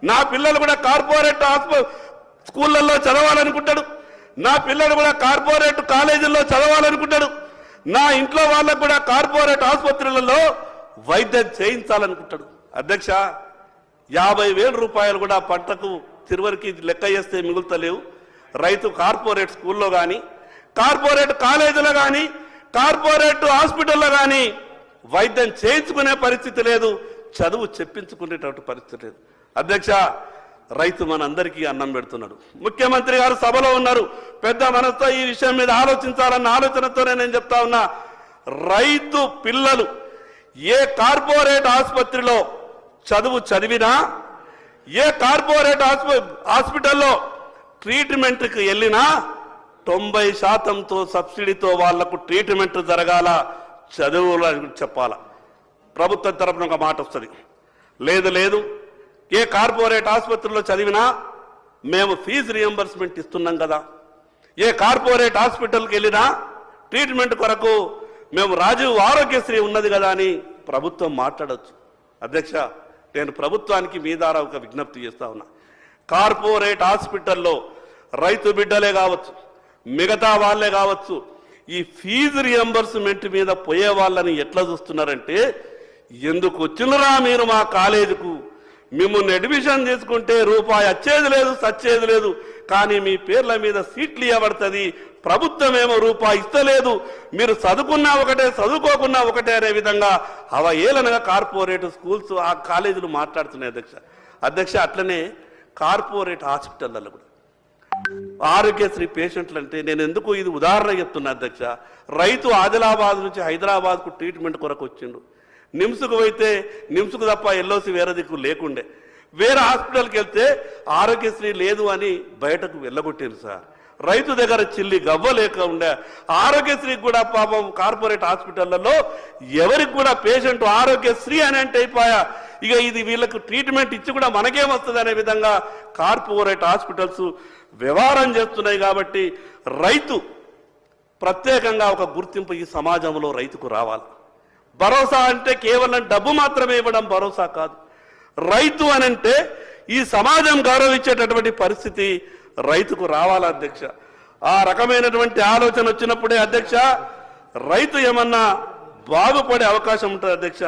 నా పిల్లలు కూడా కార్పొరేట్ స్కూళ్ళల్లో చదవాలనుకుంటాడు, నా పిల్లలు కూడా కార్పొరేట్ కాలేజీల్లో చదవాలనుకుంటాడు, నా ఇంట్లో వాళ్ళకు కూడా కార్పొరేట్ ఆసుపత్రులలో వైద్యం చేయించాలనుకుంటాడు. అధ్యక్ష, 50,000 రూపాయలు కూడా పంటకు చివరికి లెక్క చేస్తే మిగులుతలేవు. రైతు కార్పొరేట్ స్కూల్లో కానీ, కార్పొరేట్ కాలేజీలో కానీ, కార్పొరేట్ హాస్పిటల్లో కానీ వైద్యం చేయించుకునే పరిస్థితి లేదు, చదువు చెప్పించుకునేటువంటి పరిస్థితి లేదు. అధ్యక్ష, రైతు మనందరికీ అన్నం పెడుతున్నాడు. ముఖ్యమంత్రి గారు సభలో ఉన్నారు, పెద్ద మనసుతో ఈ విషయం మీద ఆలోచించాలన్న ఆలోచనతోనే నేను చెప్తా ఉన్నా. రైతు పిల్లలు ఏ కార్పొరేట్ ఆసుపత్రిలో చదువు చదివినా, ఏ కార్పొరేట్ హాస్పిటల్లో ట్రీట్మెంట్కి వెళ్ళినా 90%తో సబ్సిడీతో వాళ్లకు ట్రీట్మెంట్ జరగాల, చదువులు చెప్పాల. ప్రభుత్వం తరపున ఒక మాట వస్తుంది, లేదు ఏ కార్పొరేట్ ఆసుపత్రిలో చదివినా మేము ఫీజు రియంబర్స్మెంట్ ఇస్తున్నాం కదా, ఏ కార్పొరేట్ హాస్పిటల్కి వెళ్ళినా ట్రీట్మెంట్ కొరకు మేము రాజీవ్ ఆరోగ్యశ్రీ ఉన్నది కదా అని ప్రభుత్వం మాట్లాడచ్చు. అధ్యక్ష, నేను ప్రభుత్వానికి మీ ద్వారా ఒక విజ్ఞప్తి చేస్తా ఉన్నా. కార్పొరేట్ హాస్పిటల్లో రైతు బిడ్డలే కావచ్చు, మిగతా వాళ్ళే కావచ్చు, ఈ ఫీజు రియంబర్స్మెంట్ మీద పోయే వాళ్ళని ఎట్లా చూస్తున్నారంటే, ఎందుకు వచ్చినరా మీరు మా కాలేజీకు, మిమ్మల్ని అడ్మిషన్ చేసుకుంటే రూపాయి వచ్చేది లేదు, సచ్చేది లేదు, కానీ మీ పేర్ల మీద సీట్లు ఇవ్వబడుతుంది, ప్రభుత్వం ఏమో రూపాయి ఇస్తలేదు, మీరు చదువుకున్నా ఒకటే చదువుకోకున్నా ఒకటే అనే విధంగా అవహేళనగా కార్పొరేట్ స్కూల్స్ ఆ కాలేజీలు మాట్లాడుతున్నాయి. అధ్యక్ష, అట్లనే కార్పొరేట్ హాస్పిటల్లో కూడా ఆరోగ్యశ్రీ పేషెంట్లు అంటే నేను ఎందుకు ఇది ఉదాహరణ చెప్తున్నా అధ్యక్ష. రైతు ఆదిలాబాద్ నుంచి హైదరాబాద్కు ట్రీట్మెంట్ కొరకు వచ్చిండు, నిమ్స్కు పోయితే నిమ్స్కు తప్ప ఎల్ఓసి వేరే దిక్కు లేకుండే, వేరే హాస్పిటల్కి వెళ్తే ఆరోగ్యశ్రీ లేదు అని బయటకు వెళ్ళగొట్టారు సార్. రైతు దగ్గర చిల్లి గవ్వ లేక ఉండే ఆరోగ్యశ్రీకి కూడా పాపం కార్పొరేట్ హాస్పిటళ్లలో ఎవరికి కూడా పేషెంట్ ఆరోగ్యశ్రీ అని అంటే అయిపోయా, ఇక ఇది వీళ్ళకు ట్రీట్మెంట్ ఇచ్చి కూడా మనకేమొస్తుంది అనే విధంగా కార్పొరేట్ హాస్పిటల్స్ వ్యవహారం చేస్తున్నాయి. కాబట్టి రైతు ప్రత్యేకంగా ఒక గుర్తింపు ఈ సమాజంలో రైతుకు రావాలి. భరోసా అంటే కేవలం డబ్బు మాత్రమే ఇవ్వడం భరోసా కాదు, రైతు అనంటే ఈ సమాజం గౌరవించేటటువంటి పరిస్థితి రైతుకు రావాలి. అధ్యక్ష, ఆ రకమైనటువంటి ఆలోచన వచ్చినప్పుడే అధ్యక్ష రైతు ఏమన్నా బాగుపడే అవకాశం ఉంటుంది. అధ్యక్ష,